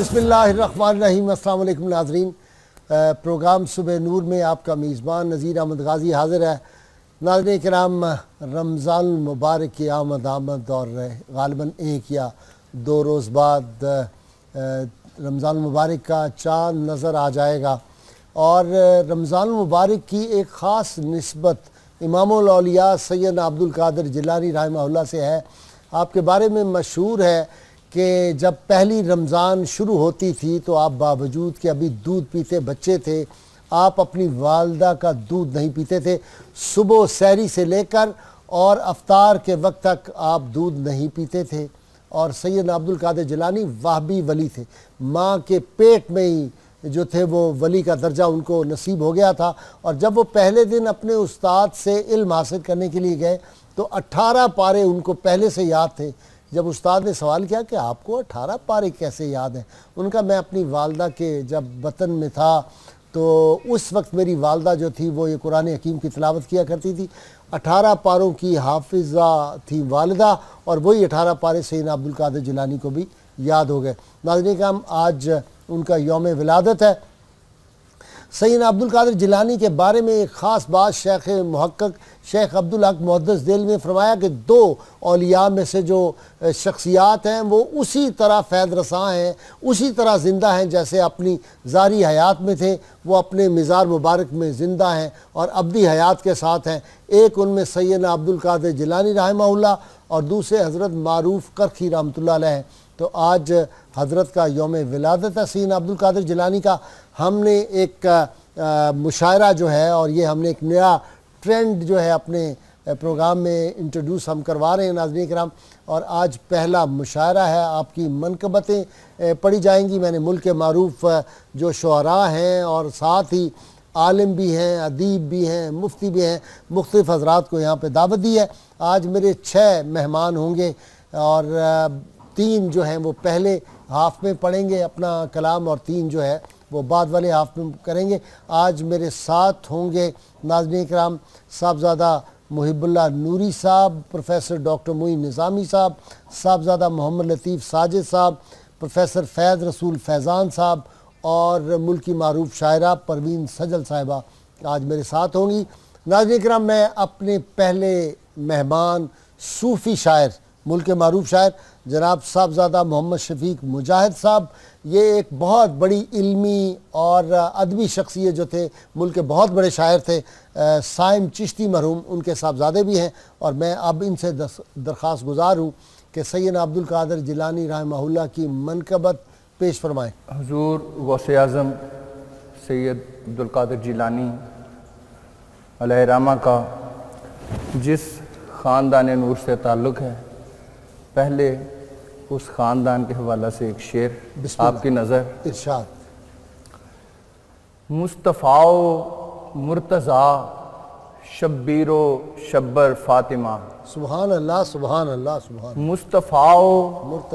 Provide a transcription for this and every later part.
बिस्मिल्लाहिर्रहमानिर्रहीम। अस्सलाम वालेकुम नाज़रीन, प्रोग्राम सुबह नूर में आपका मेज़बान नज़ीर अहमद गाज़ी हाज़िर है। नाज़रीन किराम, रमज़ान मुबारक की आमद और ग़ालिबन एक या दो रोज़ बाद रमज़ान मुबारक का चाँद नज़र आ जाएगा और रमज़ान मुबारक की एक ख़ास निस्बत इमामुल औलिया सैयदना अब्दुल कादिर जिलानी रहमहुल्लाह से है। आपके बारे में मशहूर है कि जब पहली रमज़ान शुरू होती थी तो आप बावजूद कि अभी दूध पीते बच्चे थे, आप अपनी वालदा का दूध नहीं पीते थे। सुबह सहरी से लेकर और अफ्तार के वक्त तक आप दूध नहीं पीते थे। और सैयदना अब्दुल कादिर जिलानी वाहबी वली थे, माँ के पेट में ही जो थे वो वली का दर्जा उनको नसीब हो गया था। और जब वो पहले दिन अपने उस्ताद से इल्म हासिल करने के लिए गए तो 18 पारे उनको पहले से याद थे। जब उस्ताद ने सवाल किया कि आपको 18 पारे कैसे याद हैं, उनका मैं अपनी वालदा के जब वतन में था तो उस वक्त मेरी वालदा जो थी वो ये कुरान हकीम की तिलावत किया करती थी। 18 पारों की हाफिज़ा थी वालिदा और वही 18 पारे सैयदना अब्दुल कादिर जिलानी को भी याद हो गए। नाज़रीन हम आज उनका यौम विलादत है। सैयदना अब्दुल कादिर जिलानी के बारे में एक ख़ास बात शेख मुहक्क़क़ शेख अब्दुल हक मुहद्दिस देलवी ने फरमाया कि दो औलिया में से जो शख्सियात हैं वो उसी तरह फ़ैज़ रसां हैं, उसी तरह ज़िंदा हैं जैसे अपनी ज़ारी हयात में थे, वो अपने मिज़ार मुबारक में ज़िंदा हैं और अब्दी हयात के साथ हैं। एक उनमें सैयदना अब्दुल कादिर जिलानी रहमहुल्लाह और दूसरे हज़रत मारूफ़ करखी रहमतुल्लाह अलैह हैं। तो आज हज़रत का यौम विलादत है सैयदना अब्दुल कादिर जिलानी का। हमने एक मुशायरा जो है और ये हमने एक नया ट्रेंड जो है अपने प्रोग्राम में इंट्रोड्यूस हम करवा रहे हैं नाज़रीन किराम, और आज पहला मुशायरा है। आपकी मनक़बतें पढ़ी जाएंगी। मैंने मुल्क के मारूफ़ जो शुअरा हैं और साथ ही आलिम भी हैं, अदीब भी हैं, मुफ्ती भी हैं, मुख्तलिफ़ हज़रात को यहाँ पे दावत दी है। आज मेरे 6 मेहमान होंगे और 3 जो हैं वो पहले हाफ में पढ़ेंगे अपना कलाम और 3 जो है वो बाद वाले हाफ में करेंगे। आज मेरे साथ होंगे नाज़रीन किराम साहबज़ादा मुहिबुल्लाह नूरी साहब, प्रोफेसर डॉक्टर मोइन निज़ामी साहब, साहबज़ादा मोहम्मद लतीफ़ साजिद साहब, प्रोफेसर फैज़ रसूल फैज़ान साहब और मुल्की मारूफ़ शायरा परवीन सजल साहिबा आज मेरे साथ होंगी। नाज़रीन किराम, मैं अपने पहले मेहमान सूफ़ी शायर, मुल्क के मारूफ़ शायर जनाब साहबज़ादा मोहम्मद शफ़ीक मुजाहिद साहब, ये एक बहुत बड़ी इल्मी और अदबी शख्सियत जो थे, मुल्क के बहुत बड़े शायर थे। साइम चिश्ती मरहूम उनके साहबज़ादे भी हैं और मैं अब इनसे दरख्वास्त गुजार हूँ कि सैयदना अब्दुल कादिर जिलानी रहमहुल्लाह की मनक़बत पेश फरमाएँ। हुज़ूर गौसे आज़म सैयद अब्दुल कादिर जिलानी अलैहिर्रहमा का जिस ख़ानदान नूर से ताल्लुक़ है, पहले उस ख़ानदान के हवाला से एक शेर आपकी नज़र। इरशाद। मुस्तफ़ाओ मुर्तज़ा शब्बीरो शब्बर फ़ातिमा। सुभान अल्लाह, सुभान अल्लाह, सुभान। मुस्तफ़ाओ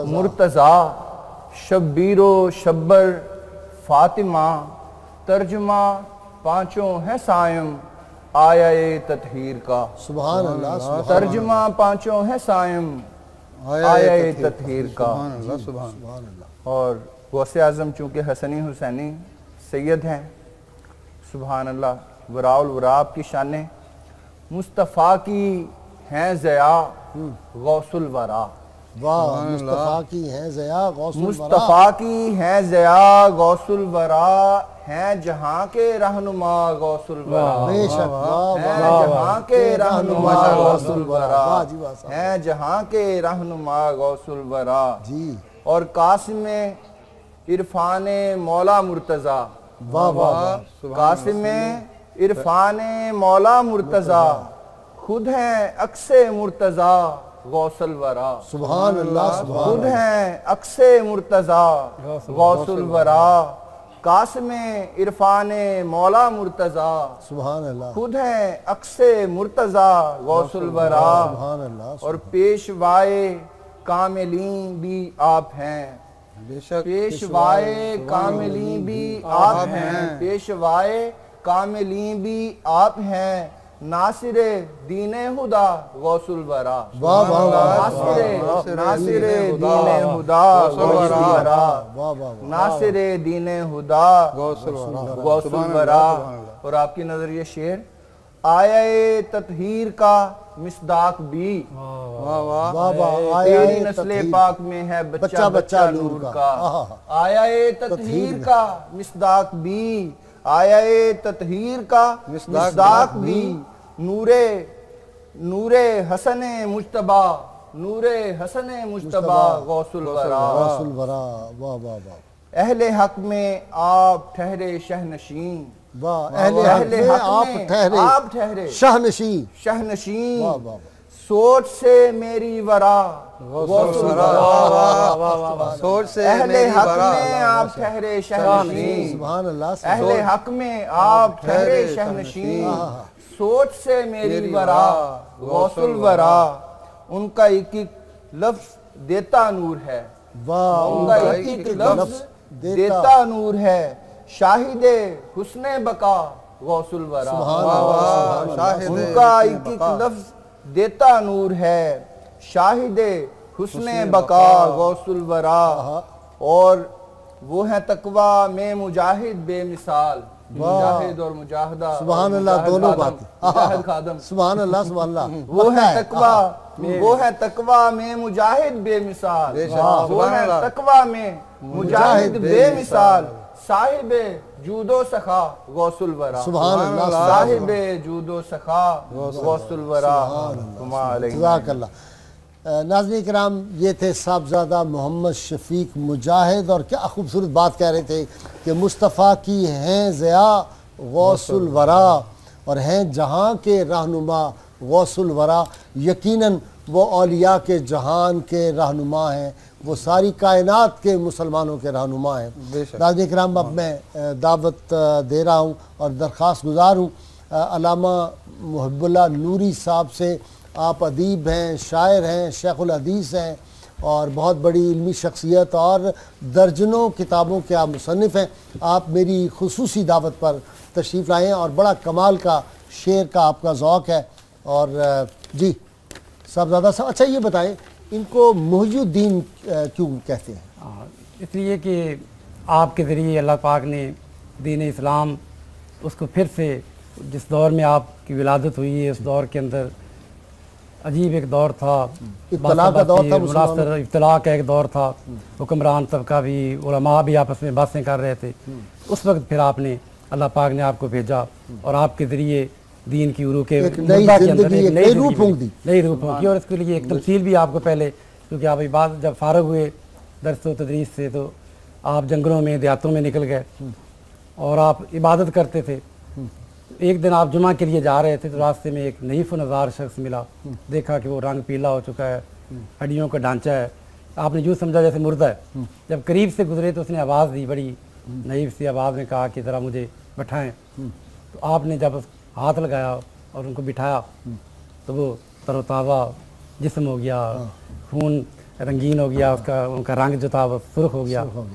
मुर्तज़ा शब्बीरो शब्बर फ़ातिमा, तर्जुमा पाँचों है सायम आया ततहीर का। सुभान अल्लाह। तर्जुमा पाँचों है सायम आया ततहीर का। और गौसे आज़म चूँकि हसनी हुसैनी सैयद हैं, सुभान अल्लाह, वराउल वराब की शाने। मुस्तफ़ा की हैं ज़या गौसुल वरा। वाह, मुस्तफ़ा की हैं ज़या गौसुल वरा। मुस्तफ़ा की हैं ज़या गौसुल वरा, हैं जहाँ के रहनुमा गौसुल वरा। बेशक, हैं जहाँ के रहनुमा गौसुल वरा, हैं जहाँ के रहनुमा गौसुल वरा जी। और कासिम इरफान मौला मुर्तज़ा। वाह वाह। कासिम इरफान मौला मुर्तज़ा, खुद हैं अक्से मुर्तज़ा गौसल वरा। सुभान अल्लाह। खुद हैं अक्से मुर्तज़ा गौसल वरा, कासिम इरफान मौला मुर्तज़ा। सुभान अल्लाह। खुद हैं अक्से मुर्तज़ा गौसल वरा। सुभान अल्लाह। और पेशवाए कामिलीन भी आप हैं। पेशवाए कामिलीन भी आप हैं। पेशवाए कामिलीन भी आप हैं। नासिरे दीने हुदा गौसुल वरा। वाह वाह वाह। नासिरे दीने हुदा गौसुल वरा। नासिरे दीने हुदा गौसुल वरा। और आपकी नजर ये शेर, आया ततहीर का मिसदाक भी। तेरी नस्ले पाक में है बच्चा बच्चा नूर का। आया ततहीर का मिसदाक भी। आया ततहीर का मिसदाक भी। नूरे नूरे हसने मुज्तबा, नूरे हसने मुज्तबा गौसुल वरा। गौसुल वरा। वाह वाह वाह। अहले हक में आप ठहरे शहनशीं। वाह। अहले हक में आप ठहरे शहनशीं। शहनशीं। वाह वाह। सोच से मेरी वरा गौसुल वरा। सोच से अहले हक में आप ठहरे शहनशीं। सुभान अल्लाह। अहले हक में आप ठहरे शहनशीं। सोच से मेरी वरा गौसुल वरा। उनका एक एक लफ्ज देता नूर है। वाह। उनका एक एक लफ्ज देता नूर है। शाहिदे हुस्ने बका गौसुल वरा। उनका एक एक लफ्ज देता नूर है। शाहिदे हुस्ने बका गौसुल वरा। और वो है तकवा में मुजाहिद बेमिसाल, मुजाहिद और मुजाहिदा, सुभान अल्लाह, दोनों बात, मुजाहिद खादम, सुभान अल्लाह, सुभान अल्लाह। वो है तकवा में मुजाहिद बेमिसाल, वो है तकवा में मुजाहिद बेमिसाल, साहिबे जूदो सखा गौसुल वरा, सुभान अल्लाह, साहिबे जूदो सखा गौसुल वरा। जज़ाकल्लाह। नाज़रीन किराम, ये थे साहबजादा मोहम्मद शफीक मुजाहिद, और क्या खूबसूरत बात कह रहे थे कि मुस्तफ़ा की हैं ज़िया गौसुल वरा, और हैं जहाँ के रहनुमा गौसुल वरा। यकीनन वो औलिया के जहान के रहनुमा हैं, वो सारी कायनात के मुसलमानों के रहनुमा हैं। नाज़रीन किराम, अब मैं दावत दे रहा हूँ और दरख्वास्त गुजार हूँ अल्लामा मुहिब्बुल्लाह नूरी साहब से। आप अदीब हैं, शायर हैं, शेखुल हदीस हैं और बहुत बड़ी इल्मी शख्सियत, और दर्जनों किताबों के आप मुसन्निफ़ हैं। आप मेरी खुसूसी दावत पर तशरीफ़ लाए हैं और बड़ा कमाल का शेर का आपका ज़ौक़ है। और जी साहबज़ादा साहब, अच्छा ये बताएं, इनको मुहियुद्दीन क्यों कहते हैं? इसलिए कि आपके ज़रिए अल्लाह पाक ने दीन इस्लाम उसको फिर से, जिस दौर में आपकी विलादत हुई है, उस दौर के अंदर अजीब एक दौर था, इब्तिला का दौर था, इब्तिला का एक दौर था, हुक्मरान तबका भी, उलमा भी आपस में बातें कर रहे थे। उस वक्त फिर आपने, अल्लाह पाक ने आपको भेजा और आपके ज़रिए दीन की उरू के नई रूप होंगी। और इसके लिए एक तमसील भी आपको पहले, क्योंकि आप इबादत जब फारग हुए दर्स व तदरीस से, तो आप जंगलों में देहातों में निकल गए और आप इबादत करते थे। एक दिन आप जुमा के लिए जा रहे थे तो रास्ते में एक नईफ नज़ार शख्स मिला, देखा कि वो रंग पीला हो चुका है, हड्डियों का ढांचा है, आपने यूँ समझा जैसे मुर्दा है। जब करीब से गुजरे तो उसने आवाज़ दी, बड़ी नईफ सी आवाज़ में कहा कि ज़रा मुझे बैठाएं। तो आपने जब हाथ लगाया और उनको बिठाया तो वो तरोताज़ा जिस्म हो गया, खून रंगीन हो गया, उसका उनका रंग जो था वो सुर्ख हो गया। तो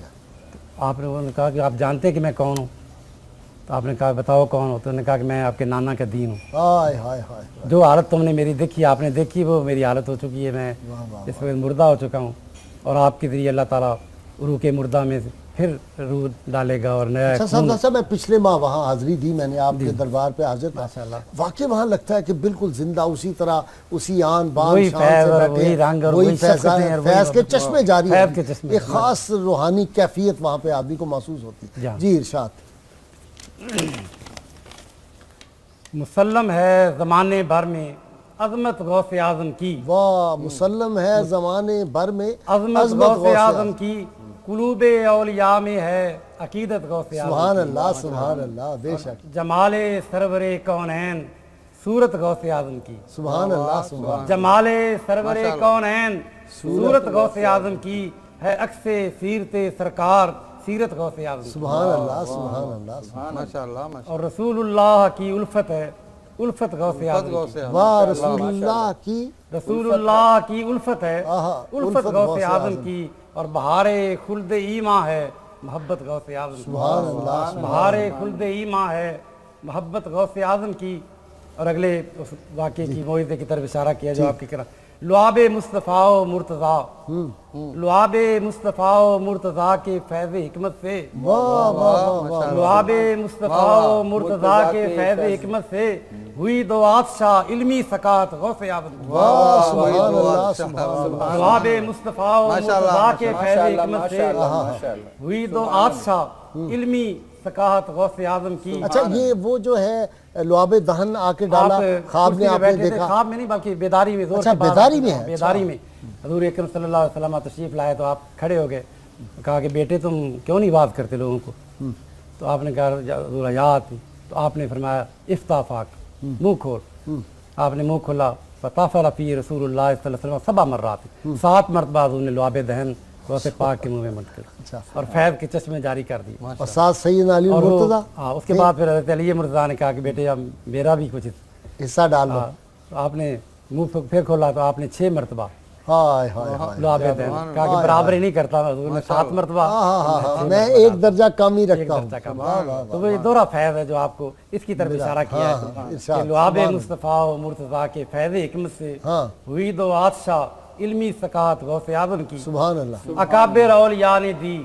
आपने उन्होंने कहा कि आप जानते हैं कि मैं कौन हूँ? तो आपने कहा बताओ कौन हो? तो उन्होंने कहा कि मैं आपके नाना का दीन हूँ। जो हालत तुमने मेरी देखी, आपने देखी, वो मेरी हालत हो चुकी है, मैं इस वक्त मुर्दा हो चुका हूँ और आपके ज़रिए अल्लाह ताला रूह के मुर्दा में फिर रूह डालेगा और नया। अच्छा, मैं पिछले माह वहाँ हाज़िरी दी, मैंने आपके दरबार पे हाजिर था। वाकई वहाँ लगता है कि बिल्कुल जिंदा, उसी तरह, उसी आन बान, वही रंग और वही फैज़ के चश्मे जारी है। एक खास रूहानी कैफियत वहाँ पे आदमी को महसूस होती है। जी इरशाद। मुसल्लम है ज़माने भर में अज़मत गौसे आज़म की, वाह, मुसल्लम है ज़माने भर में अज़मत गौसे आज़म की, कुलूबे औलिया में है अकीदत गौसे आज़म। सुभान अल्लाह, सुभान अल्लाह, बेशक। जमाले सरवरे कौनैन सूरत गौसे आज़म की, सुभान अल्लाह, सुभान। जमाले सरवरे कौनैन सूरत गौसे आज़म की है, अक्से सीरते सरकार सीरत गौसे आज़म। सुभान अल्लाह, सुभान अल्लाह, माशाअल्लाह। और रसूलुल्लाह की उल्फत है, उल्फत गौसे आज़म। वाह, रसूलुल्लाह की उल्फत है, उल्फत गौसे आज़म की। और बहारे खुल्द ईमा है मोहब्बत गौसे आज़म। सुभान अल्लाह, बहारे खुल्द ईमा है मोहब्बत गौसे आज़म की। और अगले उस वाक़े की मौइज़े की तरफ इशारा किया जो आपकी करा, लुआबे मुस्तफ़ा मुर्तज़ा, लुआबे मुस्तफ़ा मुर्तज़ा के फैज़ हिकमत से, लुआबे मुस्तफ़ा मुर्तज़ा के फैज़ हिकमत से हुई दो आतशा इल्मी सकात गौसे आज़म। लुआबे मुस्तफ़ा मुर्तज़ा के फैज़ हिकमत से हुई दो आतशा इल्मी सकाहत गौसे आज़म की। अच्छा, ये वो जो है लुआबे दहन आके डाला ख्वाब में, आपने देखा? ख्वाब में नहीं बल्कि बेदारी में। अच्छा, बेदारी में है? बेदारी में हज़ूर अकरम सल्लल्लाहु अलैहि वसल्लम तशरीफ़ लाए तो आप खड़े हो गए, कहा कि बेटे तुम क्यों नहीं बात करते लोगों को? तो आपने कहा याद, तो आपने फरमाया इफ्ताफाक, मुँह खोल। आपने मुँह खोला, फताफला फी रसूलुल्लाह सल्लल्लाहु अलैहि वसल्लम 7 मर्रात, 7 मरतबा उन्होंने लुआबे दहन गौसे पाक के मुंह में मटकर। अच्छा, और फैज़ के चश्मे जारी कर दिए। और साथ सैयदना अली मुर्तज़ा। हाँ, उसके बाद फिर हज़रत अली मुर्तज़ा ने कहा कि बेटे अब मेरा भी कुछ हिस्सा डाल लो। तो आपने मुंह फिर खोला तो आपने 6 मरतबा लुआबे दहन कहा कि बराबर ही नहीं करता, 7 मरतबा, मैं एक दर्जा कम ही रखता हूँ। तो वो दोहरा फैज़ है जो आपको इसकी तरफ इशारा किया है। लुआबे मुस्तफ़ा मुर्तज़ा के फैज़ हिकमत से हुई दो आतशा इल्मी सकात गौसे आज़म की। सुभान अल्लाह। अकाबिर औलिया ने दी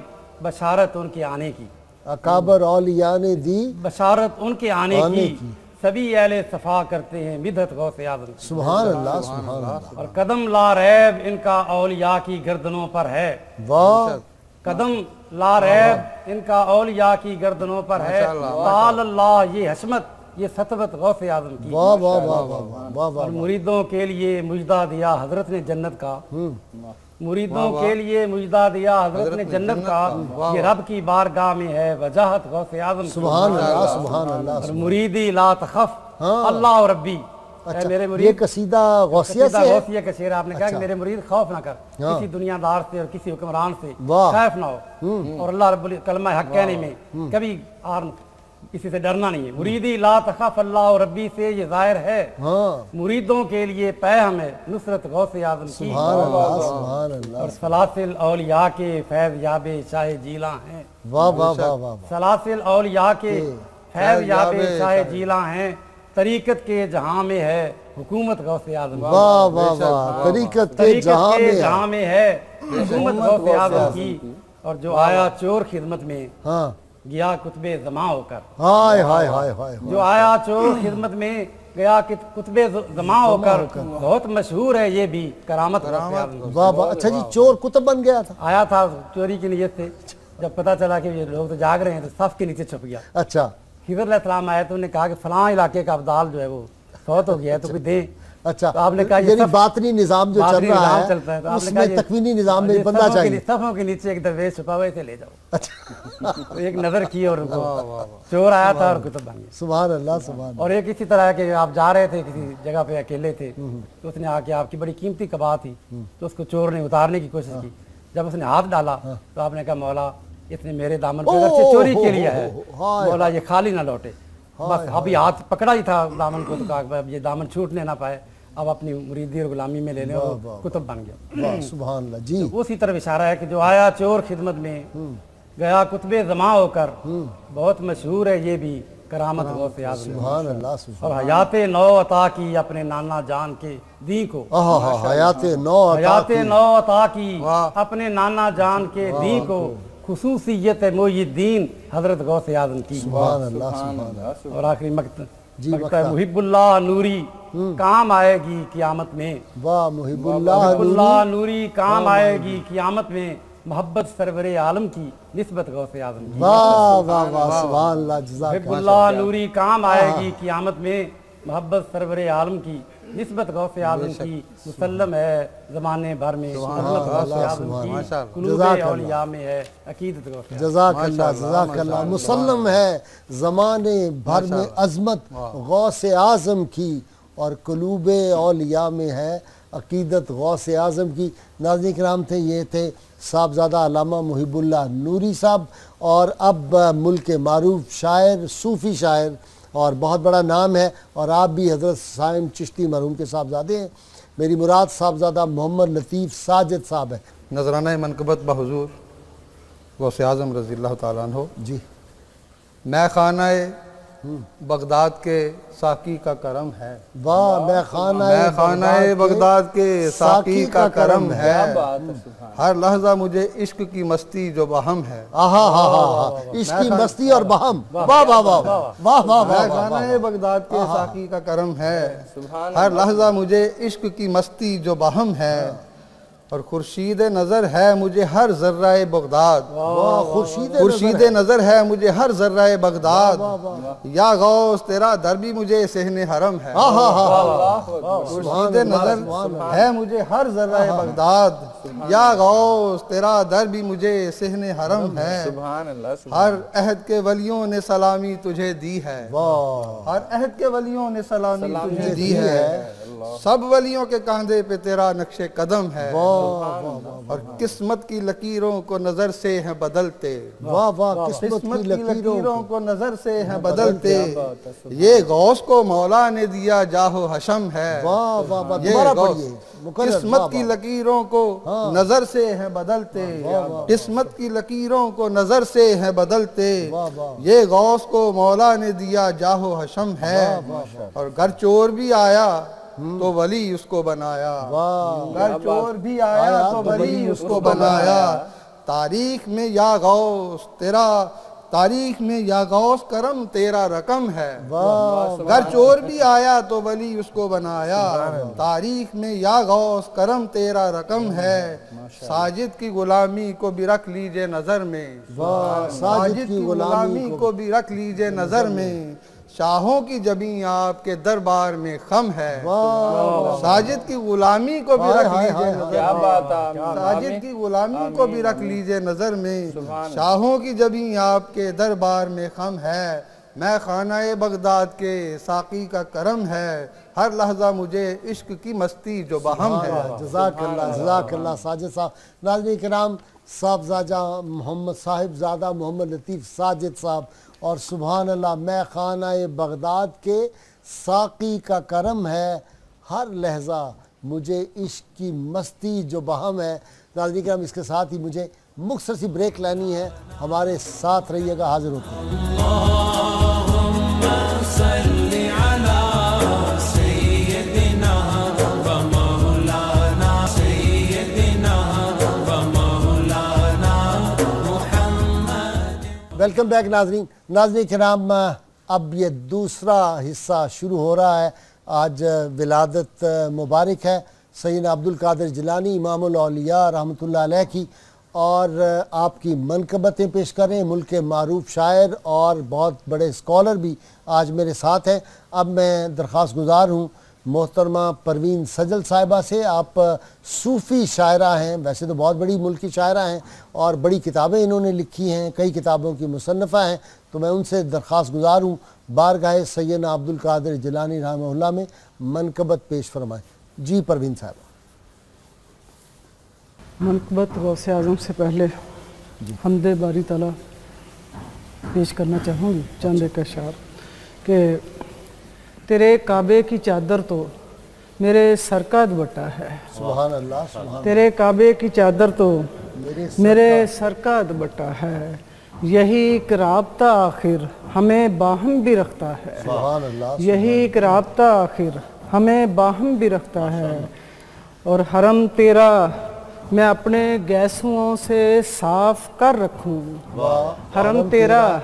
बशारत उनके आने की, अकाबर औलिया ने दी बशारत उनके आने की, सभी अहले सफा करते हैं मिदहत गौसे आज़म की। सुभान अल्लाह, सुभान अल्लाह। और कदम ला रैब इनका औलिया की गर्दनों पर है, वाह, कदम ला रैब इनका औलिया की गर्दनों पर है, ताल अल्लाह ये हशमत ये सतवत गौसे आज़म की। वाह वाह वाह वाह वाह वाह। और मुरीदों के लिए मुजदा दिया हजरत ने जन्नत का, मुरीदों के लिए मुजदा दिया हजरत ने जन्नत का, ये रब की बारगाह में है वजाहत गौसे आज़म। सुभान अल्लाह, सुभान अल्लाह। और मुरीदी ला तखफ अल्लाह और रब्बी। अच्छा, मेरे ये मुरीद कसीदा गौसिया से है? गौसिया का शेर आपने कहा कि मेरे मुरीद खौफ ना कर किसी दुनियादार से और किसी हुक्मरान से, खौफ ना हो, और अल्लाह रब्बुल कलमा हक कहने में कभी आर किसी से डरना नहीं है। मुरीदी ला तखफ अल्लाह और रब्बी से ये जाहिर है, मुरीदों के लिए पैगाम है नुसरत गौसे आज़म की। सुभान अल्लाह, सुभान अल्लाह। और सलासिल औलिया के फैज़ याबे शाह जीला हैं, वाह वाह वाह वाह। सलासिल औलिया के फैज़ याबे शाह जीला हैं, तरीकत के जहां में है हुकूमत गौसे आज़म। वाह वाह वाह। तरीकत के जहां में है हुकूमत गौसे आज़म की। और जो आया चोर खिदमत में, हाँ, गया कुतबे जमा होकर, हाय हाय हाय हाय। जो आया चोर खिदमत में गया कुतबे जमा होकर, बहुत मशहूर है ये भी करामत गौसे आज़म। वाह वाह। अच्छा जी, चोर कुतुब बन गया था? आया था चोरी की नीयत से, जब पता चला कि ये लोग तो जाग रहे हैं तो सफ के नीचे छुप गया। अच्छा, खिज़र अलैहिस्सलाम आए तो उन्होंने कहा कि फलां इलाके का अब्दाल जो है वो फौत हो गया है तो कोई दे। अच्छा, तो आपने कहा यानी बातनी निजाम जो चल रहा है चलता है, तो आपने उसमें कहा तकवीनी निजाम में बनना चाहिए। सफों के नीचे एक दरवेश छुपा हुआ, इसे ले जाओ। अच्छा, तो एक नजर की और चोर आया था और कुतुब बन गया। सुभान अल्लाह, सुभान। और एक इसी तरह के आप जा रहे थे किसी जगह पे अकेले थे, तो उसने आके आपकी बड़ी कीमती कबात थी, तो उसको चोर ने उतारने की कोशिश की। जब उसने हाथ डाला तो आपने कहा मौला इसने मेरे दामन पे अगर से चोरी के लिए है, मौला ये खाली ना लौटे। बस अभी हाथ पकड़ा ही था दामन को, तो कहा अब ये दामन छूटने ना पाए, अब अपनी मुरीदी और गुलामी में ले लें, और कुतुब बन गया। वाह, सुभान अल्लाह जी। तो उसी तरफ इशारा है कि जो आया चोर खिदमत में गया कुतबे जमा होकर, बहुत मशहूर है ये भी करामत गौसे आज़म। सुभान अल्लाह, सुभान। और हयाते नौ अता की अपने नाना जान के दी को, हयाते नौ अता की अपने नाना जान के दी को, खुसूसियत है मोहिद्दीन हजरत गौसे आज़म की। सुभान अल्लाह, सुभान अल्लाह। और आखिरी मकता मुहिबुल्लाह नूरी काम आएगी क़यामत में। वाह, मुहिबुल्लाह नूरी काम आएगी क़यामत में, मोहब्बत सरवरे आलम की निस्बत गौसे आज़म की। वाह वाह वाह, सुभान अल्लाह, मुहिबुल्लाह नूरी काम आएगी क़यामत में, मोहब्बत सरवरे आलम की निस्बत गौसे आज़म की, मुसल्लम है ज़माने भर में अज़मत गौसे आज़म की, कुलूबे औलिया में है अकीदत गौसे। जज़ाकल्लाह, जज़ाकल्लाह। मुसल्लम है ज़माने भर में अज़मत गौसे आज़म की, और कुलूबे औलिया में है अकीदत गौसे आज़म की। नाज़रीन किराम थे, ये थे साहबज़ादा अल्लामा मुहिबुल्लाह नूरी साहब, और अब मुल्क के मारूफ शायर, सूफ़ी शायर, और बहुत बड़ा नाम है। और आप भी हज़रत साइम चिश्ती मरहूम के साहबज़ादे हैं। मेरी मुराद साहबज़ादा मोहम्मद लतीफ़ साजिद साहब है। नजराना मनकबत बहुजूर गौसे आज़म रज़ी अल्लाह तआला अन्हु जी। मैं खानाए बगदाद के साकी का करम है। वाह, मैं खानाए बगदाद के साकी का करम है, हर लहजा मुझे इश्क की मस्ती जो बहम है। इश्क की मस्ती और बहम। वाह वाह वाह वाह वाह। मैं खानाए बगदाद के साकी का करम है, हर लहजा मुझे इश्क की मस्ती जो बहम है, और खुर्शीद नज़र है मुझे हर ज़र्राए बगदाद। खुर्शीद नज़र है मुझे हर ज़र्राए बगदाद, या गौस तेरा दर भी मुझे सहने हरम है। खुर्शीद नज़र है मुझे हर ज़र्राए बगदाद, या गौस तेरा दर भी मुझे सहने हरम है। हर अहद के वलियों ने सलामी तुझे दी है, हर अहद के वलियों ने सलामी तुझे दी है, सब वलियों के कांधे पे तेरा नक्शे कदम है, और किस्मत की लकीरों को नजर से है बदलते। वाह वाह, किस्मत की लकीरों को नजर से है बदलते, ये गौस को मौला ने दिया जाहो हशम है। वाह वाह, ये किस्मत की लकीरों को नजर से है बदलते, किस्मत की लकीरों को नजर से है बदलते, ये गौस को मौला ने दिया जाहो हशम है, और घर चोर भी आया तो वली उसको बनाया, घर चोर भी आया तो वली उसको बनाया, तारीख में या गौस तेरा, तारीख में या गौस करम तेरा रकम है। घर चोर भी आया तो वली उसको बनाया, तारीख में या गौस करम तेरा रकम है। साजिद की गुलामी को भी रख लीजिए नजर में, साजिद की गुलामी को भी रख लीजिए नजर में। शाहों की जबी आपके दरबार में खम है, साजिद की गुलामी को भी रख लीजिए, क्या बात है, साजिद की गुलामी को भी रख लीजिए नजर में। शाहों की जबी आपके दरबार में खम है, मैं खाना बगदाद के साकी का करम है। हर लहजा मुझे इश्क की मस्ती जो बहम है। जज़ाकल्लाह साजिद साहब। नाज़रीन किराम, साहबजादा मोहम्मद साहिबजादा मोहम्मद लतीफ़ साजिद साहब और सुभान अल्लाह, मैं खाना बगदाद के साकी का करम है, हर लहजा मुझे इश्क की मस्ती जो बहम है। नाज़रीन किराम, इसके साथ ही मुझे मुख्तसर सी ब्रेक लेनी है, हमारे साथ रहिएगा, हाजिर होते हैं। वेलकम बैक नाजरीन। नाजरीन किराम, अब ये दूसरा हिस्सा शुरू हो रहा है। आज विलादत मुबारक है सैयदना अब्दुल कादिर जिलानी इमामुल औलिया रहमतुल्लाह अलैह की, और आपकी मनकबतें पेश कर रहे हैं। मुल्क के मारूफ शायर और बहुत बड़े स्कॉलर भी आज मेरे साथ हैं। अब मैं दरख्वास्त गुजार हूँ मोहतरमा परवीन सजल साहिबा से। आप सूफ़ी शायरा हैं, वैसे तो बहुत बड़ी मुल्की शायरा हैं और बड़ी किताबें इन्होंने लिखी हैं, कई किताबों की मुसन्नफ़ा हैं, तो मैं उनसे दरख्वास्त गुजार हूँ बारगाह सैयदना अब्दुल कादिर जिलानी रहमतुल्लाह में मनकबत पेश फरमाएँ। जी परवीन साहिबा। मनकबत गौसे आज़म से पहले हमदे बारी ताला पेश करना चाहूँगी चंद एक अशार कि तेरे काबे की चादर तो मेरे सर का दुपट्टा है। सुभान अल्लाह, सुभान तेरे काबे की चादर तो मेरे सर का दुपट्टा है, यही एक राब्ता आखिर हमें बाहम भी रखता है। सुभान अल्लाह, यही एक राब्ता आखिर हमें बाहम भी रखता है। और हरम तेरा मैं अपने गैसुओं से साफ कर रखूं, हरम तेरा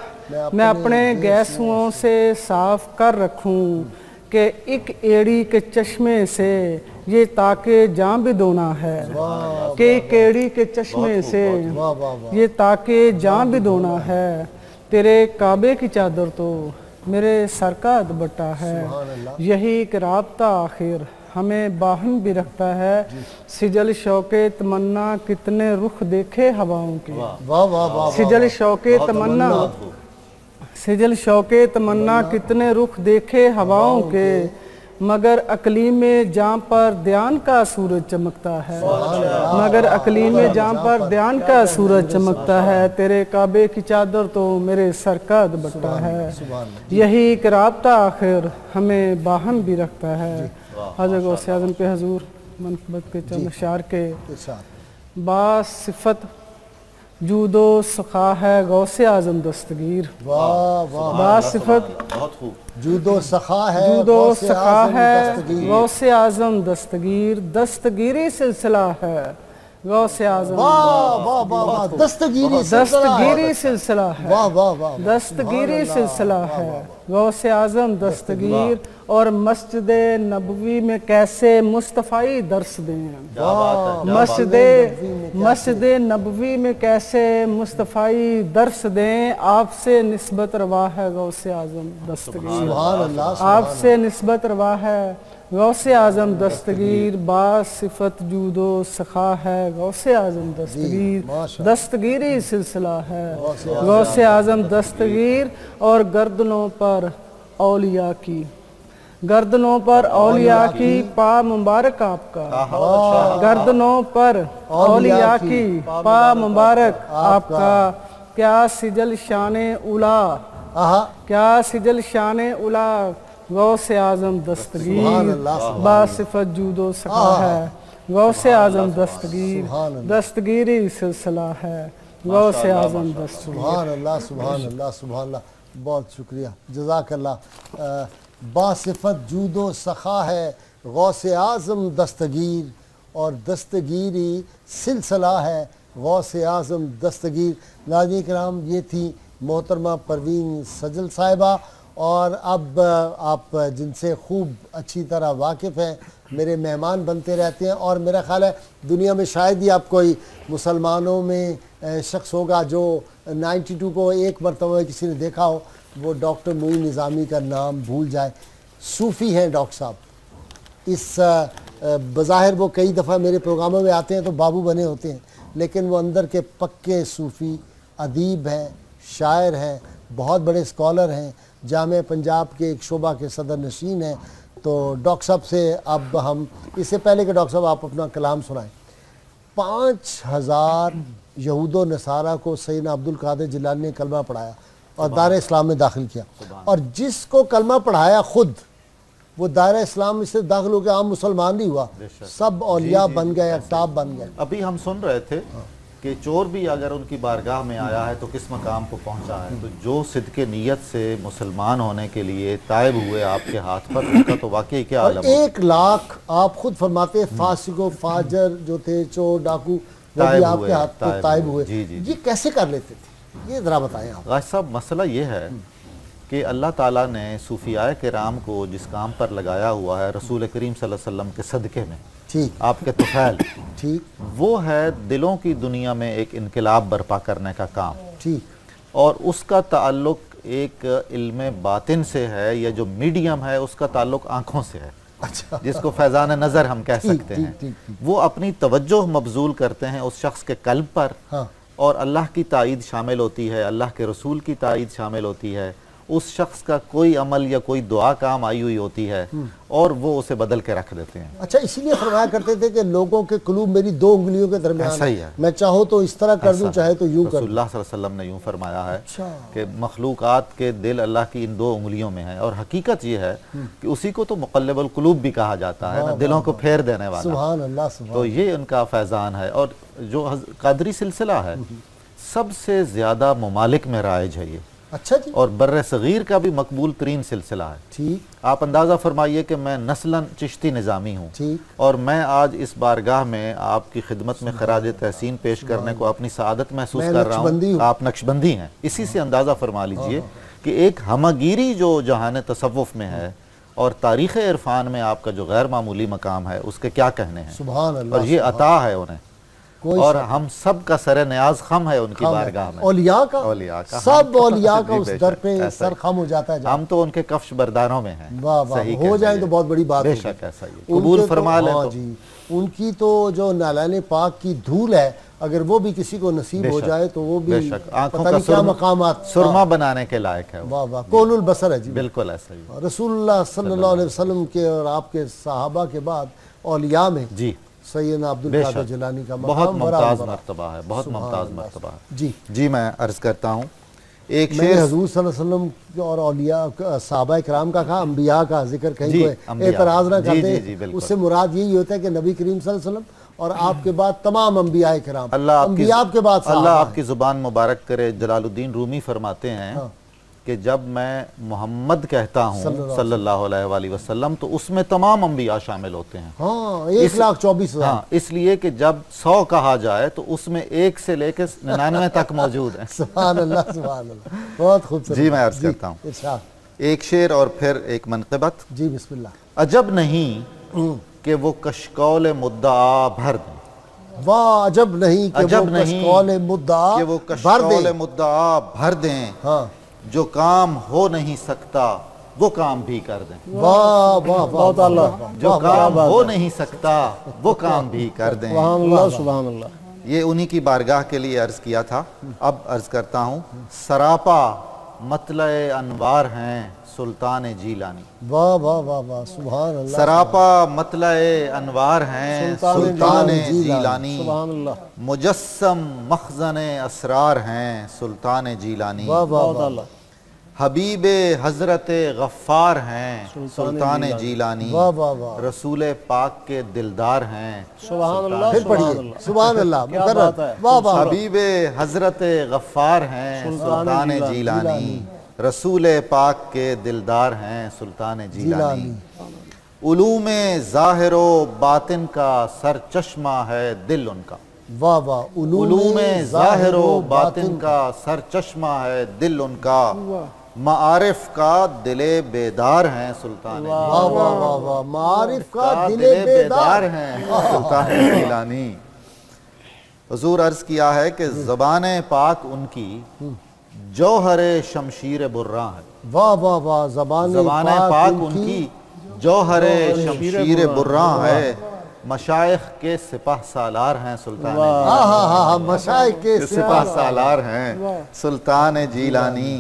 मैं अपने गैसुओं से साफ कर रखूं कि एक एड़ी के चश्मे से ये ताके जां भी दोना है, कि एक एड़ी के चश्मे से ये ताके जां भी दोना है। तेरे काबे की चादर तो मेरे सर का दुपट्टा है, यही एक राब्ता आखिर हमें बाहम भी रखता है। सिजल शौके तमन्ना कितने रुख देखे हवाओं के, सिजल शौके तमन्ना, सिजल शौके तमन्ना कितने रुख देखे हवाओं के, मगर अकलीम जां पर ध्यान का सूरज चमकता है, मगर अकलीम जां पर ध्यान का सूरज चमकता है। तेरे काबे की चादर तो मेरे सर का दुपट्टा है, यही एक राब्ता आखिर हमें बाहम भी रखता है। हाज़र गौसे आज़म पे हजूर मनकबत के चंद अशार के बासिफत जूदो सखा है गौसे आज़म दस्तगीर। बासिफत जूदो सखा है, जूदो सखा है गौसे आज़म दस्तगीर, दस्तगीरी सिलसिला है गौसे आज़म, दस्तगीरी सिलसिला है, दस्तगीरी सिलसिला है गौसे आज़म दस्तगीर। और मस्जिद नबवी में कैसे मुस्तफ़ाई दर्स दें, मस्जिद नबवी में कैसे मुस्तफ़ाई दर्स दें, आपसे निस्बत रवा है गौसे आज़म दस्तगीर, आपसे निस्बत रवा है गौसे आज़म दस्तगीर। बासिफत जूदो सखा है गौसे आज़म दस्तगीर, दस्तगीरी सिलसिला है गौसे आज़म दस्तगीर। और गर्दनों पर औलिया की, गर्दनों पर औलिया की पा मुबारक आपका, गर्दनों पर औलिया की पा मुबारक आपका। क्या सिजल शाने उला, क्या सिजल शाने उला गौसे आज़म दस्तगीर। बासिफत जूदो सखा है गौसे आज़म दस्तगीर, दस्तगीरी सिलसिला है गौसे आज़म दस्तगीर। सुभान अल्लाह, सुभान अल्लाह, सुभान अल्लाह। बहुत शुक्रिया, जज़ाकल्लाह। बासिफत जूदो सखा है गौसे आज़म दस्तगीर और दस्तगीरी सिलसिला है गौसे आज़म दस्तगीर। नाज़रीन किराम, ये थी मोहतरमा परवीन सजल साहिबा, और अब आप जिनसे खूब अच्छी तरह वाकिफ़ हैं, मेरे मेहमान बनते रहते हैं, और मेरा ख़्याल है दुनिया में शायद ही आप कोई मुसलमानों में शख्स होगा जो 92 को एक मरतबा किसी ने देखा हो, वो डॉक्टर मोइन निज़ामी का नाम भूल जाए। सूफ़ी हैं डॉक्टर साहब। इस बज़ाहिर वो कई दफ़ा मेरे प्रोग्रामों में आते हैं तो बाबू बने होते हैं, लेकिन वो अंदर के पक्के सूफ़ी अदीब हैं, शायर हैं, बहुत बड़े स्कॉलर हैं, जामे पंजाब के एक शोबा के सदर नशीन हैं। तो डॉक्टर साहब से अब हम, इससे पहले कि डॉक्टर साहब आप अपना कलाम सुनाएं, 5000 यहूदो नसारा को सैयदना अब्दुल कादिर जिलानी ने कलमा पढ़ाया और दायरा इस्लाम में दाखिल किया, और जिसको कलमा पढ़ाया खुद वो दायरा इस्लाम में से दाखिल होकर आम मुसलमान नहीं हुआ, सब औलिया बन गए, अफ्ताब बन गए। अभी हम सुन रहे थे कि चोर भी अगर उनकी बारगाह में आया है तो किस मकाम को पहुंचा है। तो जो सिद्के नीयत से मुसलमान होने के लिए ताइब हुए आपके हाथ पर, उनका तो वाकई क्या आलम। 1 लाख आप खुद फरमाते फासिको फाजर जो थे, चोर डाकू, वो भी आपके हाथ पर ताइब हुए। ये कैसे कर लेते थे, ये जरा बताएं आप। गाज़ी साहब, मसला ये है कि अल्लाह ताला ने सूफियाए किराम को जिस काम पर लगाया हुआ है रसूल करीम सल्लल्लाहु अलैहि वसल्लम के सदक़े में, ठीक आपके तुफैल, ठीक वो है दिलों की दुनिया में एक इनकलाब बर्पा करने का काम, ठीक, और उसका ताल्लुक एक इल्म बातिन से है, या जो मीडियम है उसका ताल्लुक आँखों से है। अच्छा। जिसको फैज़ान नज़र हम कह सकते हैं। वो अपनी तवज्जो मबजूल करते हैं उस शख्स के कल्ब पर, हाँ। और अल्लाह की ताईद शामिल होती है, अल्लाह के रसूल की ताईद शामिल होती है, उस शख्स का कोई अमल या कोई दुआ काम आई हुई होती है, और वो उसे बदल के रख देते हैं। अच्छा, इसीलिए फरमाया करते थे कि लोगों के कुलूब मेरी 2 उंगलियों के दरमियान है, मैं चाहो तो इस तरह कर दूं, चाहे तो यूं कर दूं। रसूलुल्लाह सल्लल्लाहु अलैहि वसल्लम ने यूं फरमाया है कि मखलूकात के दिल अल्लाह की इन 2 उंगलियों में है, और हकीकत ये है कि उसी को तो मुक़ल्लिबुल कुलूब भी कहा जाता है ना, दिलों को फेर देने वाला। सुभान अल्लाह, सुभान। तो ये उनका फैज़ान है, और जो कादरी सिलसिला है सबसे ज़्यादा ममालिक में राइज है ये। अच्छा जी। और बर्रे सगीर का भी मकबूल तरीन सिलसिला है। ठीक। आप अंदाज़ा फरमाइए कि मैं नस्लन चिश्ती निज़ामी हूँ, और मैं आज इस बारगाह में आपकी खिदमत में खराज तहसीन पेश करने को अपनी सआदत महसूस कर रहा हूँ। आप नक्शबंदी हैं, इसी से अंदाज़ा फरमा लीजिए कि एक हमगिरी जो जहान तसव्वुफ़ में है और तारीख़ इरफान में आपका जो गैर मामूली मकाम है, उसके क्या कहने हैं। सुभान अल्लाह। और ये अता है उन्हें, और हम सब का सर न्याज खम है उनकी बारगाह में। औलिया का सब औलिया का उस दर पे सर खम हो जाता है। हम तो उनके कफ्श बरदानों में हैं। वाह वाह, हो जाए तो बहुत बड़ी बात है। बेशक ऐसा ही कबूल फरमा ले तो जी। उनकी तो जो नालाने पाक की धूल है, अगर वो भी किसी को नसीब हो जाए तो वो भी आंखों का क्या मकामात सुरमा बनाने के लायक है। वाह वाह, कोनुल बसर है जी। बिल्कुल ऐसा ही। रसूलुल्लाह सल्लल्लाहु अलैहि वसल्लम के और आपके सहाबा के बाद औलिया में जी सैयदना अब्दुल कादिर जिलानी का बहुत मुमताज मर्तबा है, बहुत मुमताज मर्तबा है। जी जी, मैं अर्ज करता हूँ एक शेर हुजूर सल्लल्लाहु अलैहि वसल्लम और औलिया सहाबा इकराम का कहा, अंबिया का जिक्र कहीं कोई एतराज ना करते, उससे मुराद यही होता है कि नबी करीम सल्लल्लाहु अलैहि वसल्लम और आपके बाद तमाम अंबिया इकराम, अंबिया आपके बाद अल्लाह आपकी जुबान मुबारक करे। जलालुद्दीन रूमी फरमाते हैं कि जब मैं मोहम्मद कहता हूँ सल्लल्लाहु अलैहि वसल्लम तो उसमें तमाम अंबिया शामिल होते हैं। हाँ, 1,24,000। हाँ, इसलिए कि जब 100 कहा जाए तो उसमें 1 से लेकर 99 तक मौजूद है। सुभान अल्लाह, सुभान अल्लाह, बहुत खूबसूरत। जी, मैं अर्ज करता हूँ एक शेर और फिर एक मनक़िबत। जी बिस्मिल्लाह। अजब नहीं कि वो कशकौल मुद्दा भर दें। वाह, अजब नहीं कि वो कशकौल मुद्दा भर दें। हाँ, जो काम हो नहीं सकता वो काम भी कर दें। वाह वाह वाह, जो काम हो नहीं सकता वो काम भी कर दें। सुभान अल्लाह। ये उन्हीं की बारगाह के लिए अर्ज किया था। अब अर्ज करता हूँ, सरापा मतले अनवार हैं सुल्तान जीलानी। वाह वाह वाह वाह, सुभान अल्लाह। सरापा मतले अनवार हैं सुल्तान जीलानी। सुभान अल्लाह। मुजस्सम मखज़न असरार हैं सुल्तान जीलानी। वाह वाह वाह। हबीबे हजरत गफ्फार हैं सुल्तान जीलानी। वाह वाह वाह। रसूल पाक के दिलदार हैं। सुभान अल्लाह। फिर पढ़िए, सुभान अल्लाह। वाह वाह। हबीबे हजरत गफ्फार हैं सुल्तान जीलानी। रसूल पाक के दिलदार हैं सुल्तान जीलानी। उलूमे ज़ाहिरो बातिन का सर चश्मा है दिल उनका। वाह वाह। उलूमे ज़ाहिर व बातिन का सरचश्मा है दिल उनका, मारिफ का दिले बेदार हैं सुल्तान। वाह वाह वाह वाह। मारिफ का दिले बेदार हैं सुल्तान जिलानी। हुजूर अर्ज किया है कि ज़बान पाक उनकी जौहरे शमशीर बुर्रा है। वाह वाह वाह। ज़बान पाक उनकी जौहरे शमशीर बुर्रा है, मशाइख के सिपाह सालार हैं सुल्तान। मशाइख के सिपाह सालार हैं सुल्तान जिलानी।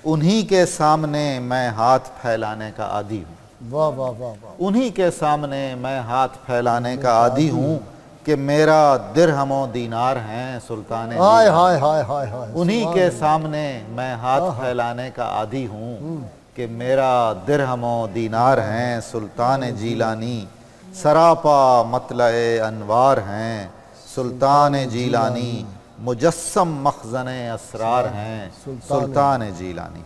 उन्हीं के सामने मैं हाथ फैलाने का आदी हूँ। वाह वाह वाह। उन्हीं के सामने मैं हाथ फैलाने का आदी हूँ कि मेरा दिरहमो दीनार हैं सुल्तान। हाय हाय हाय हाय हाय। उन्हीं के सामने मैं हाथ फैलाने का आदी हूँ कि मेरा दिरहमो दीनार हैं सुल्तान जिलानी। सरापा मतलए अनवार हैं सुल्तान जिलानी, मुजस्सम मखज़न असरार हैं सुल्तान जिलानी।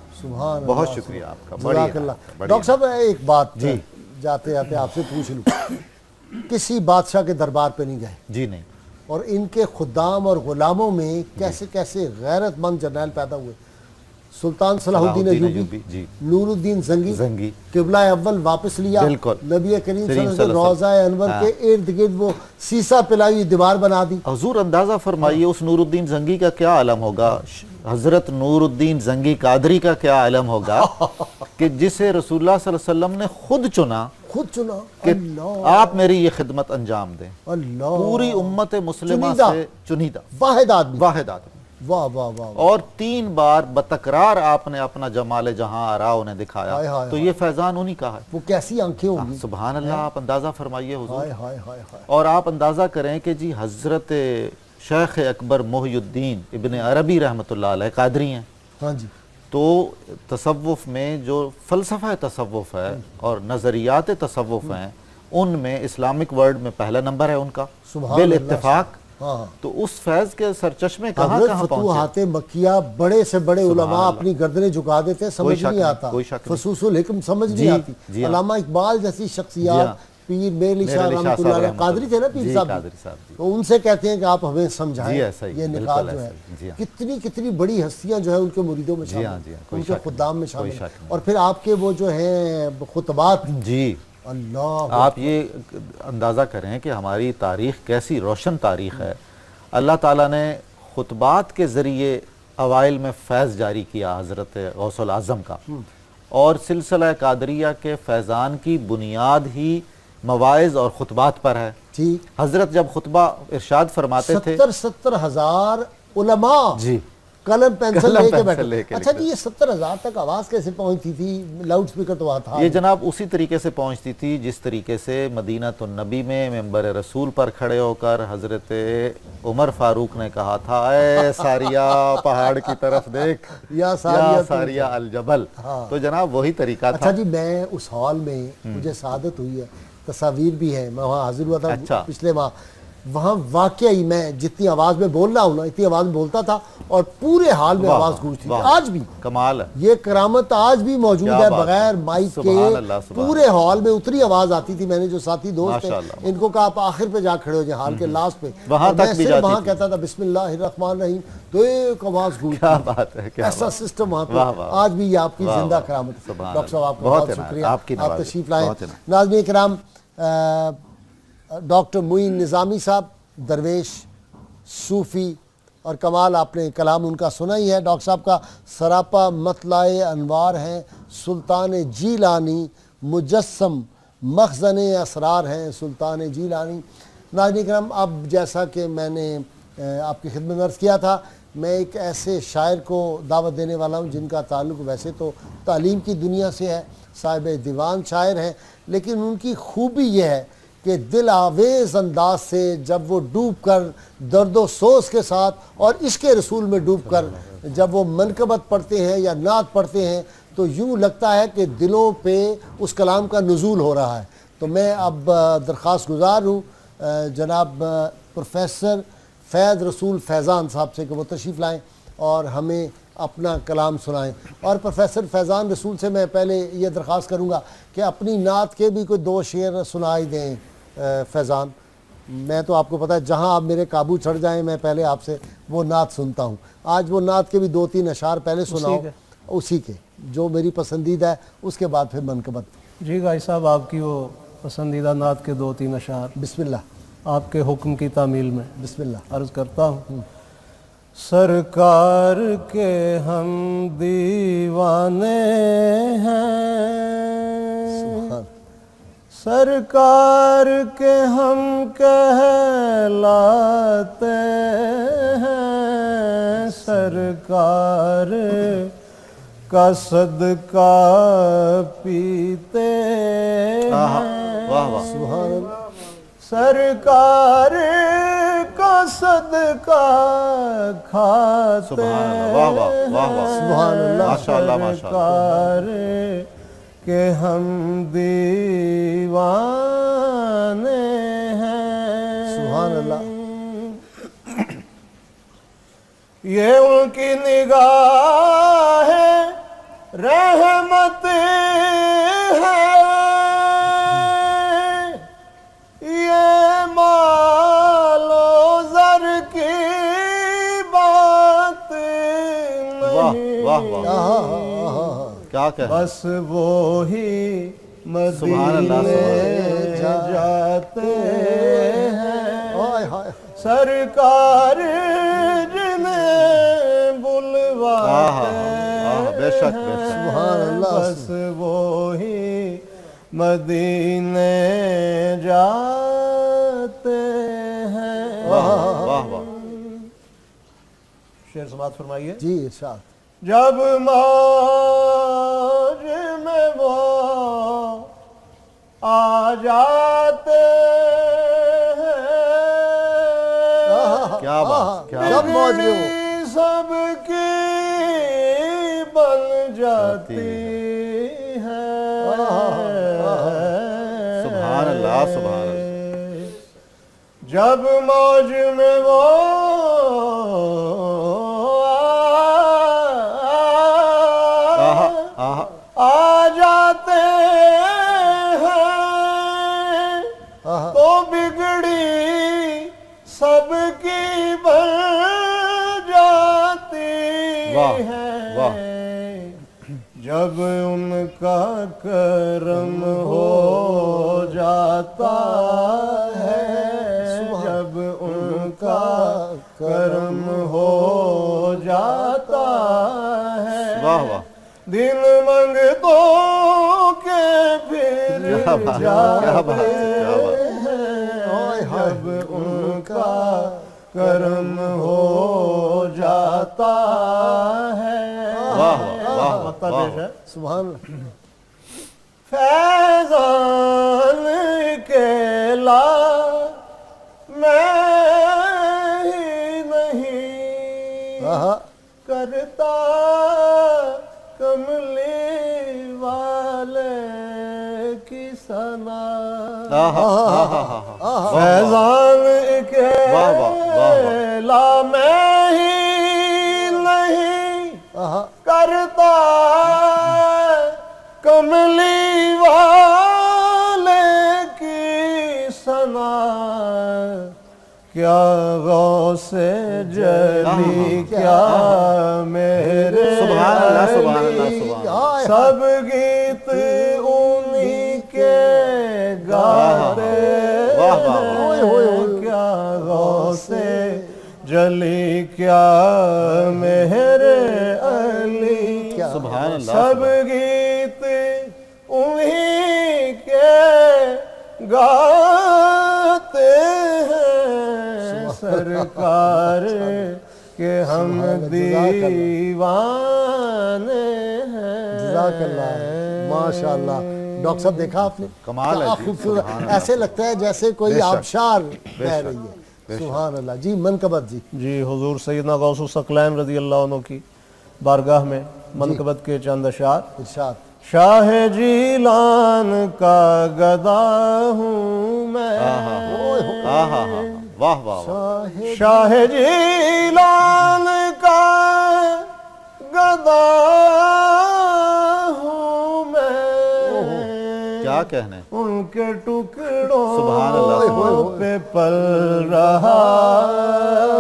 बहुत शुक्रिया आपका। डॉक्टर साहब एक बात जी जाते जाते आपसे पूछ लूँ, किसी बादशाह के दरबार पे नहीं गए? जी नहीं। और इनके खुदाम और गुलामों में कैसे कैसे गैरतमंद जर्नैल पैदा हुए। सुल्तान सलाहुद्दीन अय्यूबी, नूरुद्दीन जंगी, किबला अव्वल वापस लिया, नबी करीम रोज़ा अनवर के इर्द गिर्द वो सीसा पिलाई दीवार बना दी। हुजूर अंदाजा फरमाइए उस नूरुद्दीन जंगी का क्या आलम होगा, हजरत नूरुद्दीन जंगी कादरी का क्या आलम होगा कि जिसे रसूलुल्लाह सल्लल्लाहु अलैहि वसल्लम ने खुद चुना कि आप मेरी ये खिदमत अंजाम दें। पूरी उम्मत मुस्लिमा से चुनीदा वाहिद आदमी। वाह वाह वाह। और 3 बार बतकरार आपने अपना जमाल जहां आरा उन्हें दिखाया। तो ये फैजान उन्हीं का है। वो कैसी आंखें होंगी। सुभान अल्लाह। आप अंदाजा फरमाइए हुजूर। और आप अंदाजा करें कि जी हजरत शेख अकबर मोहिउद्दीन इब्न अरबी रहमतुल्लाह अलैह कादरी हैं। हाँ जी। तो तसव्वुफ में जो फ़लसफ़ा तसव्वुफ है और नज़रियात तसव्वुफ हैं उनमें इस्लामिक वर्ल्ड में पहला नंबर है उनका बिल इत्तेफाक। तो उस फैज के सरचश्मे कहाँ पहुंचे। मक्किया बड़े से बड़े उलमा अपनी गर्दनें झुका देते, समझ नहीं आता, फसूसुल हिक्म समझ नहीं आती। अल्लामा इकबाल जैसी शख्सियत, पीर मेर शाह रहमतुल्लाह अलैह कादरी थे ना पीर साहब, तो उनसे कहते हैं कि आप हमें समझाएं ये निकाल जो है। कितनी कितनी बड़ी हस्तियां जो है उनके मुरीदों में शामिल, उनके खुदाम में शामिल। और फिर आपके वो जो है खुतबात जी अल्लाह। आप ये अंदाज़ा करें कि हमारी तारीख़ कैसी रोशन तारीख़ है। अल्लाह ताला ने खुतबात के ज़रिए अवाइल में फैज़ जारी किया हज़रत गौसुल आज़म का, और सिलसिला कादरिया के फैज़ान की बुनियाद ही मवाइज़ और खुतबात पर है। ठीक। हज़रत जब खुतबा इरशाद फरमाते थे 70,000 उलमा जी कलम पेंसिल लेके बैठे। अच्छा जी, ये 70,000 तक आवाज कैसे पहुंचती थी? लाउड स्पीकर तो वहाँ था। ये जनाब उसी तरीके से पहुंचती थी जिस तरीके से मदीना तो नबी में मेंबर रसूल पर खड़े होकर हजरत उमर फारूक ने कहा था, ऐ सारिया पहाड़ की तरफ देख, या सारिया अल जबल। तो जनाब वही तरीका था। अच्छा जी, मैं उस हॉल में मुझे सादत हुई है, तस्वीर भी है, मैं वहाँ हाजिर हुआ था। अच्छा। पिछले माह वहाँ वाकई मैं जितनी आवाज में बोल रहा हूँ ना, इतनी आवाज में बोलता था और पूरे हाल में आवाज गूंजती थी। आज भी कमाल है, ये करामत आज भी मौजूद है। बगैर माइक के पूरे हॉल में उतनी आवाज आती थी। मैंने जो साथी दोस्त हैं इनको कहा आप आखिर पे जा खड़े हो जाए, हाल के लास्ट पे, वहाँ कहता था बिस्मिल्लाहिर्रहमानिर्रहीम, तो एक आवाज गूंजती। ऐसा सिस्टम वहाँ पे आज भी आपकी जिंदा करामत। डॉक्टर साहब आपका बहुत शुक्रिया, आप तशरीफ लाए। नाज़रीन किराम, डॉक्टर मुईन निज़ामी साहब दरवेश, सूफ़ी और कमाल, आपने कलाम उनका सुना ही है। डॉक्टर साहब का सरापा मतलाए अनवार हैं सुल्तान जिलानी, मुजस्सम मखज़न असरार हैं सुल्तान जिलानी। नाज़रीन करम, अब जैसा कि मैंने आपकी खिदमत में अर्ज़ किया था, मैं एक ऐसे शायर को दावत देने वाला हूँ जिनका ताल्लुक़ वैसे तो तालीम की दुनिया से है, साहिब दीवान शायर हैं, लेकिन उनकी खूबी यह है कि दिल आवेज़ अंदाज से जब वो डूब कर दर्दो सोस के साथ और इश्क़ रसूल में डूब कर जब वो मनकबत पढ़ते हैं या नात पढ़ते हैं तो यूँ लगता है कि दिलों पे उस कलाम का नुज़ूल हो रहा है। तो मैं अब दरख्वास्त गुज़ार हूँ जनाब प्रोफेसर फैज़ रसूल फैज़ान साहब से कि वो तशरीफ़ लाएँ और हमें अपना कलाम सुनाएं। और प्रोफेसर फैज़ान रसूल से मैं पहले ये दरख्वास्त करूँगा कि अपनी नात के भी कोई 2 शेर सुनाई दें। फैज़ान मैं तो आपको पता है जहाँ आप मेरे काबू चढ़ जाएं मैं पहले आपसे वो नात सुनता हूँ। आज वो नात के भी 2-3 अशार पहले सुनाओ, उसी के जो मेरी पसंदीदा है, उसके बाद फिर मनकबत। जी गाई साहब, आपकी वो पसंदीदा नात के 2-3 अशार बिस्मिल्लाह। आपके हुक्म की तामील में बिस्मिल्लाह अर्ज़ करता हूँ। सरकार के हम दीवाने हैं, सरकार के हम कहलाते हैं, सरकार का सदका पीते हैं, सरकार का सदका खाते हैं, सरकार के हम दीवाने हैं। सुभान अल्लाह। ये उनकी निगाह है रहमत है, ये मालो ज़र की बात नहीं। वाह वाह क्या कह, बस वो ही मदीने जाते हैं, सरकार जिन्हें बुलवाते हैं, बेशक बस वो ही मदीने जाते हैं। वाह वाह। शेर समाअत फरमाइए। जी इरशाद। जब मौज में वो आ जाते हैं, क्या बात, क्या जब मौज में वो सबकी बन जाती है। सुभान अल्लाह, सुभान अल्लाह। जब मौज में वो आ जाते हैं, तो बिगड़ी सबकी बन जाती है। जब उनका करम हो जाता है, जब उनका करम हो जाता है, वाह वाह, दिल मंगतों के फिर जाते हैं, जब उनका करम हो जाता है। सुभान फैज़ान के ला मैं ही नहीं करता कमली वाले की सना। फैज़ान के ला मैं ही नहीं करता कमली वाले की सना। क्या गौसे जली क्या मेरे सब गीत उन्हीं के गाते। क्या गौसे जली क्या मेरे अली, सब गीत उन्हीं के गाते हैं, सरकार के हम दीवाने हैं। माशाअल्लाह। डॉक्टर साहब देखा आपने, कमाल है, खूबसूरत, ऐसे लगता है जैसे कोई आबशार बह रही है। सुभान अल्लाह। जी मनकबत जी हुजूर सैयदना गौसुल सकलैन रज़ी अल्लाह अन्हु की बारगाह में मनकबत के चंद अशार। इरशाद। शाह जीलान का गदा हूँ मैं, वाह वाह, शाह जीलान का गदा हूँ मैं, क्या क्या कहने, उनके टुकड़ों सुभान अल्लाह पे पल रहा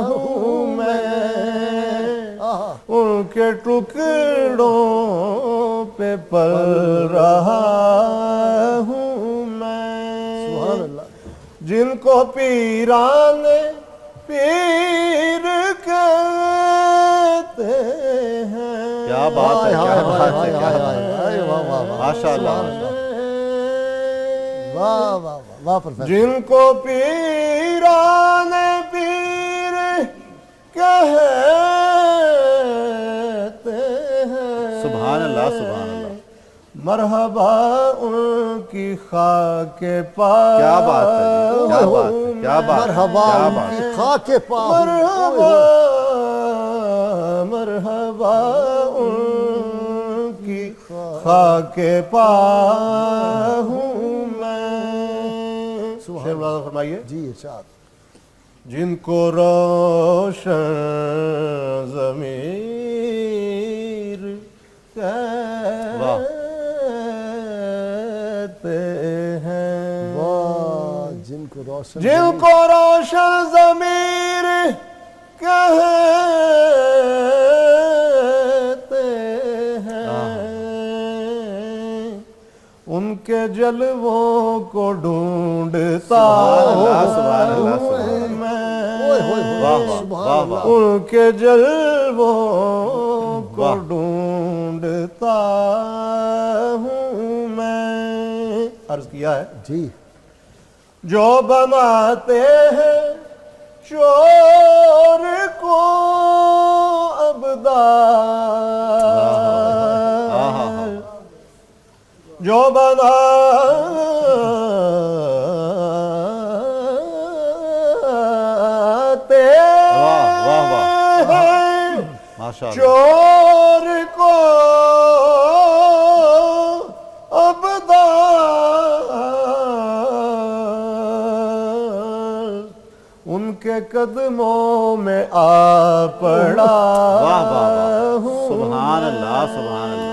हूँ मैं, उनके टुकड़ों पे पल रहा हूँ मैं, जिनको पीराने पीर कहते हैं। क्या बात है, क्या बात है, क्या बात है, माशाअल्लाह, वाह वाह वाह प्रोफेसर। जिनको पीराने पीर कहते हैं। सुभान अल्लाह, सुभान अल्लाह, मरहबा उनकी खाके पास। क्या बात है, क्या बात है, क्या बात है, मरहबा क्या बात उनकी है। खाके पास। मरहबा मरहबा उनकी खाके पास हूँ मैं। शेर मुलाज़ा फरमाइए जी इरशाद। जिनको रोशन ज़मीर कहते हैं। वाह, जिनको रोशन ज़मीर कहते हैं, उनके जलवों को ढूंढता मैं, उनके जलवों को ढूंढता हूँ मैं। अर्ज किया है जी, जो बनाते हैं चोर को अबदार, जो बनाते हैं चोर को अबदार, उनके कदमों में आ पड़ा। सुभान अल्लाह, सुभान अल्लाह,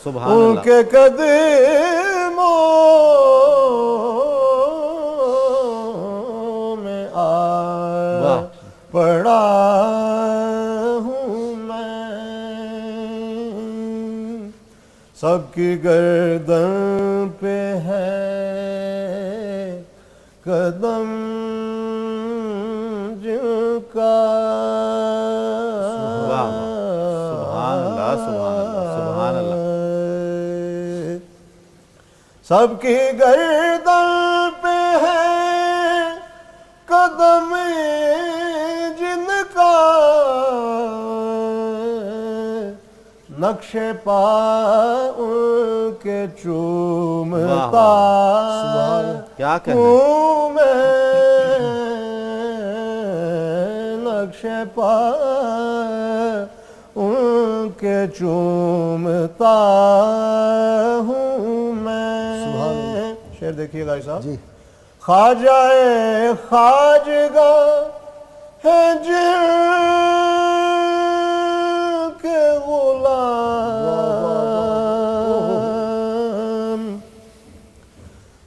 सुभान अल्लाह। उनके कदमों में आ पड़ा हूँ मैं। सबकी गर्दन पे है कदम जिनका। सुभान अल्लाह, सुभान अल्लाह, सुभान अल्लाह। सबकी गर्दन पे है कदम जिनका, नक्शे पा उनके चूमता क्या कहने, मैं, नक्शे पा उनके चूमता हूँ मैं। शेर देखिए भाई साहब जी। ख्वाजाए ख्वाजगा है जिनके गुलाम,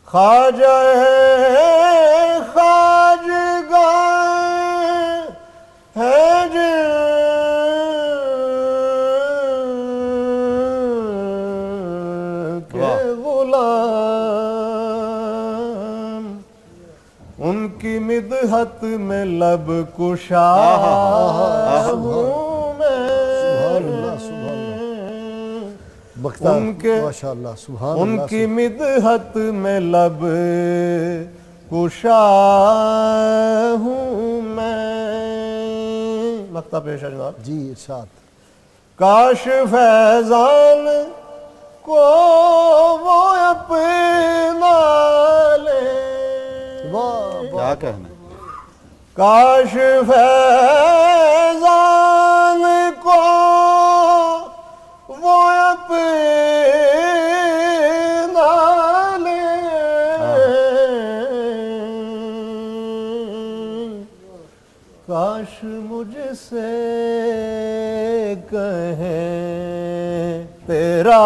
ख्वाजाए ख्वाजगा है जिनके गुलाम, उनकी मिदहत में लब कुशा हूँ मैं। उनके माशाअल्लाह, सुभान उनकी मिदहत में लब कुशा हूँ मैं। मक्ता पेश है जनाब जी इरशाद। काश फैजान को वो अपना ले। क्या कहने, काश फैजान को वो अपना ले। काश मुझसे कहे तेरा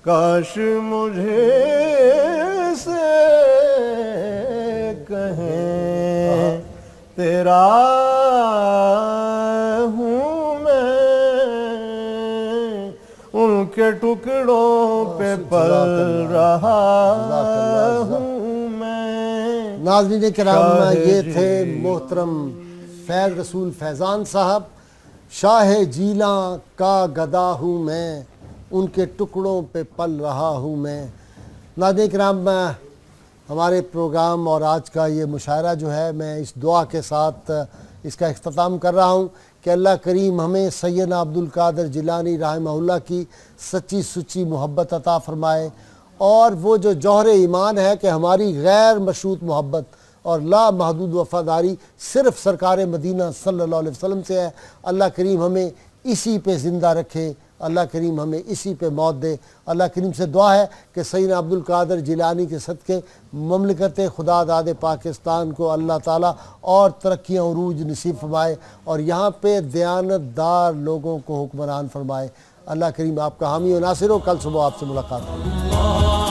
काश मुझे से कहें तेरा हूँ मैं, उनके टुकड़ों पे पल रहा हूँ मैं। नाज़रीन किराम, ये थे मोहतरम फैज़ रसूल फैज़ान साहब। शाह जीला का गदा हूँ मैं, उनके टुकड़ों पे पल रहा हूँ मैं। नाज़रीन किराम, हमारे प्रोग्राम और आज का ये मुशायरा जो है, मैं इस दुआ के साथ इसका इख्तिताम कर रहा हूँ कि अल्लाह करीम हमें सैयदना अब्दुल कादिर जिलानी रहमहुल्लाह की सच्ची सुच्ची मोहब्बत अता फ़रमाए, और वो जो जौहर ईमान है कि हमारी गैर मशरूत मोहब्बत और ला महदूद वफ़ादारी सिर्फ़ सरकार मदीना सल्लल्लाहु अलैहि वसल्लम से है। अल्लाह करीम हमें इसी पे ज़िंदा रखे, अल्लाह करीम हमें इसी पे मौत दे। अल्लाह करीम से दुआ है कि सैयदना अब्दुल कादिर जिलानी के सदक़े ममलिकत खुदादाद पाकिस्तान को अल्लाह ताला और तरक्कियाँ उरूज नसीब फरमाए और यहाँ पे दयानतदार लोगों को हुक्मरान फरमाए। अल्लाह करीम आपका हामी और नासिर हो। कल सुबह आपसे मुलाकात होगी।